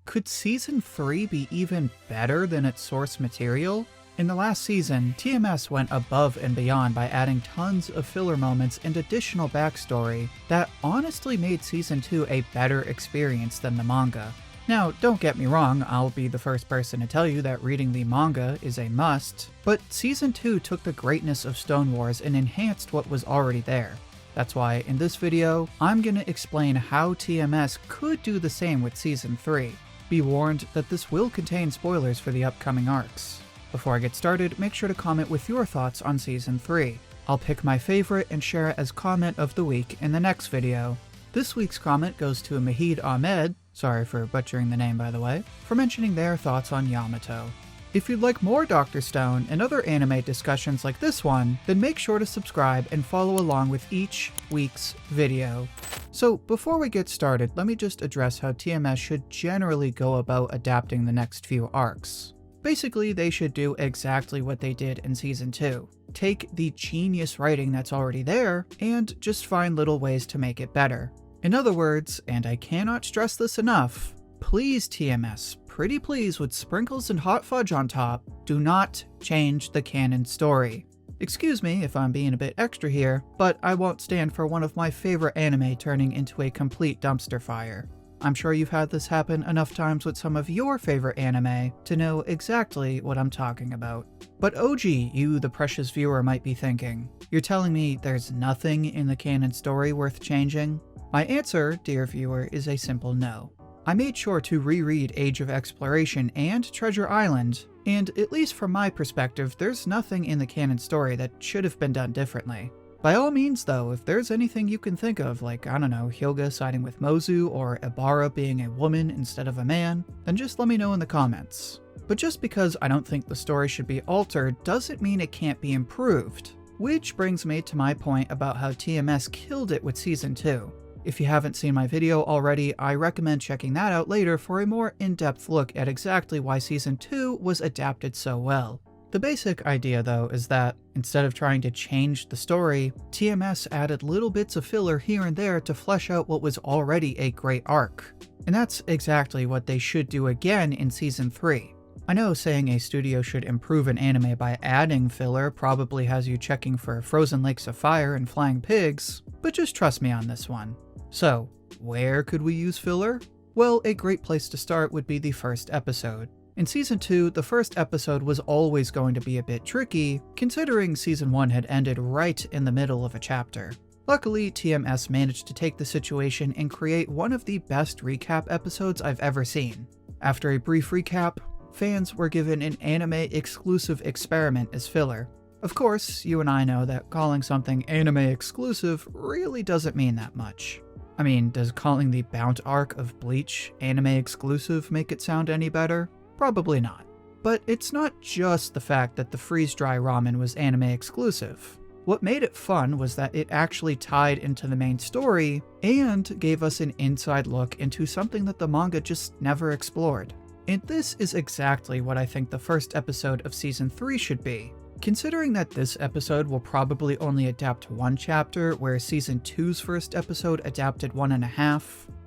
Could Season 3 be even better than its source material? In the last season, TMS went above and beyond by adding tons of filler moments and additional backstory that honestly made Season 2 a better experience than the manga. Now, don't get me wrong, I'll be the first person to tell you that reading the manga is a must, but Season 2 took the greatness of Stone Wars and enhanced what was already there. That's why in this video, I'm gonna explain how TMS could do the same with Season 3. Be warned that this will contain spoilers for the upcoming arcs. Before I get started, make sure to comment with your thoughts on Season 3. I'll pick my favorite and share it as comment of the week in the next video. This week's comment goes to Mahid Ahmed, sorry for butchering the name by the way, for mentioning their thoughts on Yamato. If you'd like more Dr. Stone and other anime discussions like this one, then make sure to subscribe and follow along with each week's video. So before we get started, let me just address how TMS should generally go about adapting the next few arcs. Basically, they should do exactly what they did in Season 2. Take the genius writing that's already there, and just find little ways to make it better. In other words, and I cannot stress this enough, please TMS, pretty please with sprinkles and hot fudge on top, do not change the canon story. Excuse me if I'm being a bit extra here, but I won't stand for one of my favorite anime turning into a complete dumpster fire. I'm sure you've had this happen enough times with some of your favorite anime to know exactly what I'm talking about. But Ouji, you the precious viewer might be thinking, you're telling me there's nothing in the canon story worth changing? My answer, dear viewer, is a simple no. I made sure to reread Age of Exploration and Treasure Island, and at least from my perspective, there's nothing in the canon story that should have been done differently. By all means though, if there's anything you can think of, like, I don't know, Hyuga siding with Mozu or Ibara being a woman instead of a man, then just let me know in the comments. But just because I don't think the story should be altered doesn't mean it can't be improved. Which brings me to my point about how TMS killed it with Season 2. If you haven't seen my video already, I recommend checking that out later for a more in-depth look at exactly why Season 2 was adapted so well. The basic idea though is that, instead of trying to change the story, TMS added little bits of filler here and there to flesh out what was already a great arc. And that's exactly what they should do again in Season 3. I know saying a studio should improve an anime by adding filler probably has you checking for frozen lakes of fire and flying pigs, but just trust me on this one. So, where could we use filler? Well, a great place to start would be the first episode. In Season 2, the first episode was always going to be a bit tricky, considering Season 1 had ended right in the middle of a chapter. Luckily, TMS managed to take the situation and create one of the best recap episodes I've ever seen. After a brief recap, fans were given an anime-exclusive experiment as filler. Of course, you and I know that calling something anime-exclusive really doesn't mean that much. I mean, does calling the Bound arc of Bleach anime-exclusive make it sound any better? Probably not. But it's not just the fact that the freeze-dry ramen was anime exclusive. What made it fun was that it actually tied into the main story and gave us an inside look into something that the manga just never explored. And this is exactly what I think the first episode of Season 3 should be. Considering that this episode will probably only adapt one chapter, where Season 2's first episode adapted 1.5,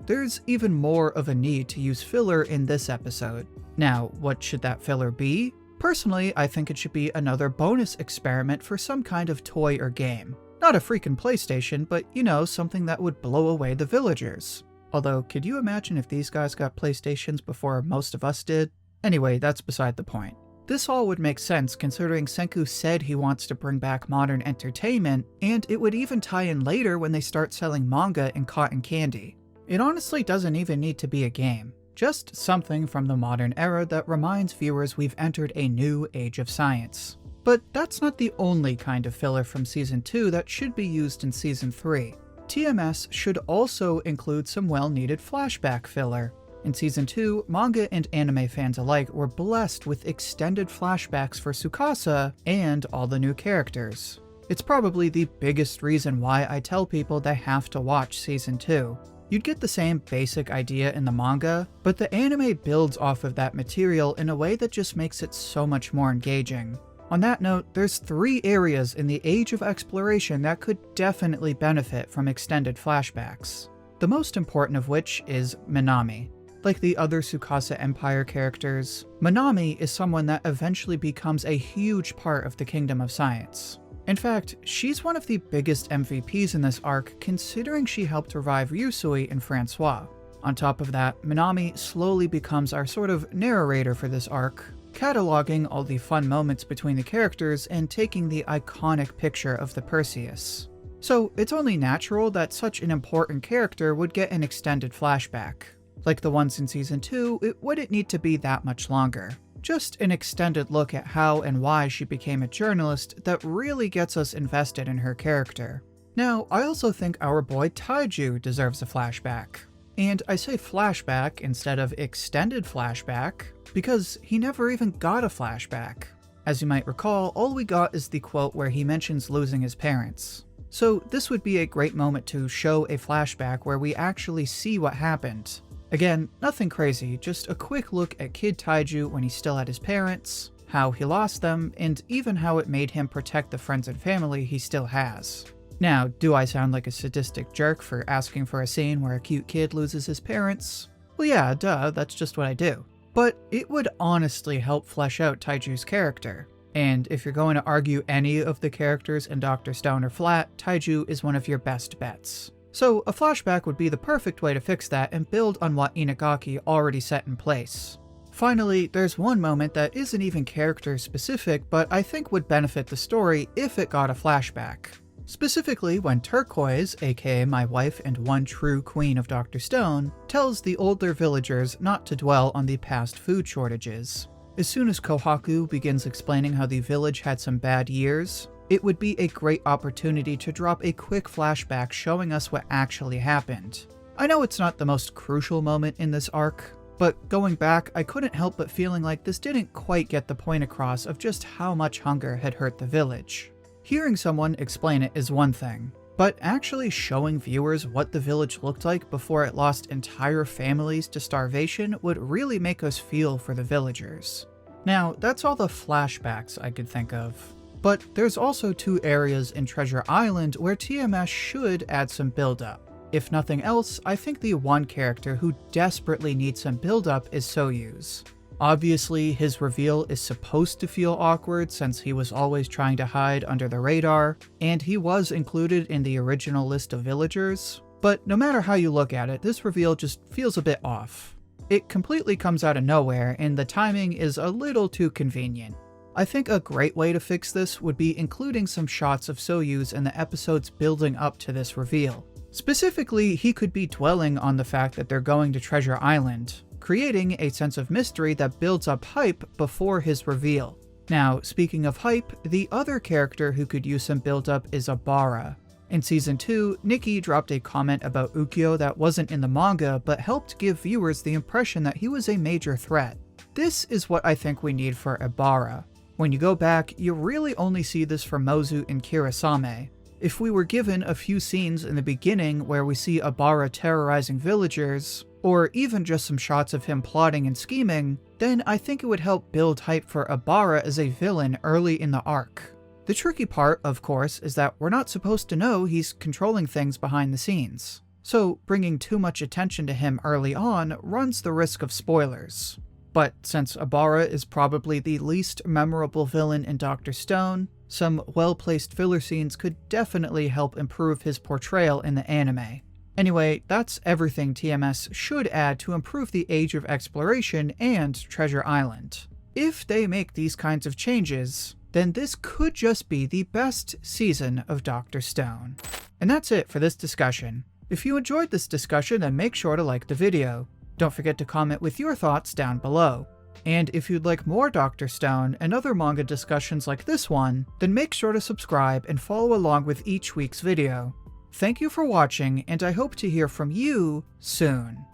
there's even more of a need to use filler in this episode. Now, what should that filler be? Personally, I think it should be another bonus experiment for some kind of toy or game. Not a freaking PlayStation, but you know, something that would blow away the villagers. Although, could you imagine if these guys got PlayStations before most of us did? Anyway, that's beside the point. This all would make sense considering Senku said he wants to bring back modern entertainment, and it would even tie in later when they start selling manga and cotton candy. It honestly doesn't even need to be a game. Just something from the modern era that reminds viewers we've entered a new age of science. But that's not the only kind of filler from Season 2 that should be used in Season 3. TMS should also include some well-needed flashback filler. In Season 2, manga and anime fans alike were blessed with extended flashbacks for Tsukasa and all the new characters. It's probably the biggest reason why I tell people they have to watch Season 2. You'd get the same basic idea in the manga, but the anime builds off of that material in a way that just makes it so much more engaging. On that note, there's 3 areas in the Age of Exploration that could definitely benefit from extended flashbacks. The most important of which is Minami. Like the other Tsukasa Empire characters, Manami is someone that eventually becomes a huge part of the Kingdom of Science. In fact, she's one of the biggest MVPs in this arc considering she helped revive Ryusui and Francois. On top of that, Manami slowly becomes our sort of narrator for this arc, cataloging all the fun moments between the characters and taking the iconic picture of the Perseus. So it's only natural that such an important character would get an extended flashback. Like the ones in Season 2, it wouldn't need to be that much longer. Just an extended look at how and why she became a journalist that really gets us invested in her character. Now, I also think our boy Taiju deserves a flashback. And I say flashback instead of extended flashback because he never even got a flashback. As you might recall, all we got is the quote where he mentions losing his parents. So this would be a great moment to show a flashback where we actually see what happened. Again, nothing crazy, just a quick look at Kid Taiju when he still had his parents, how he lost them, and even how it made him protect the friends and family he still has. Now, do I sound like a sadistic jerk for asking for a scene where a cute kid loses his parents? Well yeah, duh, that's just what I do. But it would honestly help flesh out Taiju's character. And if you're going to argue any of the characters in Dr. Stone are flat, Taiju is one of your best bets. So a flashback would be the perfect way to fix that and build on what Inagaki already set in place. Finally, there's one moment that isn't even character specific, but I think would benefit the story if it got a flashback. Specifically when Turquoise, aka my wife and one true queen of Dr. Stone, tells the older villagers not to dwell on the past food shortages. As soon as Kohaku begins explaining how the village had some bad years, it would be a great opportunity to drop a quick flashback showing us what actually happened. I know it's not the most crucial moment in this arc, but going back, I couldn't help but feeling like this didn't quite get the point across of just how much hunger had hurt the village. Hearing someone explain it is one thing, but actually showing viewers what the village looked like before it lost entire families to starvation would really make us feel for the villagers. Now, that's all the flashbacks I could think of. But there's also two areas in Treasure Island where TMS should add some build-up. If nothing else, I think the one character who desperately needs some build-up is Soyuz. Obviously, his reveal is supposed to feel awkward since he was always trying to hide under the radar, and he was included in the original list of villagers, but no matter how you look at it, this reveal just feels a bit off. It completely comes out of nowhere, and the timing is a little too convenient. I think a great way to fix this would be including some shots of Soyuz in the episodes building up to this reveal. Specifically, he could be dwelling on the fact that they're going to Treasure Island, creating a sense of mystery that builds up hype before his reveal. Now, speaking of hype, the other character who could use some build-up is Abara. In Season 2, Nikki dropped a comment about Ukyo that wasn't in the manga but helped give viewers the impression that he was a major threat. This is what I think we need for Abara. When you go back, you really only see this for Mozu and Kirasame. If we were given a few scenes in the beginning where we see Abara terrorizing villagers, or even just some shots of him plotting and scheming, then I think it would help build hype for Abara as a villain early in the arc. The tricky part, of course, is that we're not supposed to know he's controlling things behind the scenes. So bringing too much attention to him early on runs the risk of spoilers. But since Abara is probably the least memorable villain in Dr. Stone, some well-placed filler scenes could definitely help improve his portrayal in the anime. Anyway, that's everything TMS should add to improve the Age of Exploration and Treasure Island. If they make these kinds of changes, then this could just be the best season of Dr. Stone. And that's it for this discussion. If you enjoyed this discussion, then make sure to like the video. Don't forget to comment with your thoughts down below. And if you'd like more Dr. Stone and other manga discussions like this one, then make sure to subscribe and follow along with each week's video. Thank you for watching, and I hope to hear from you soon.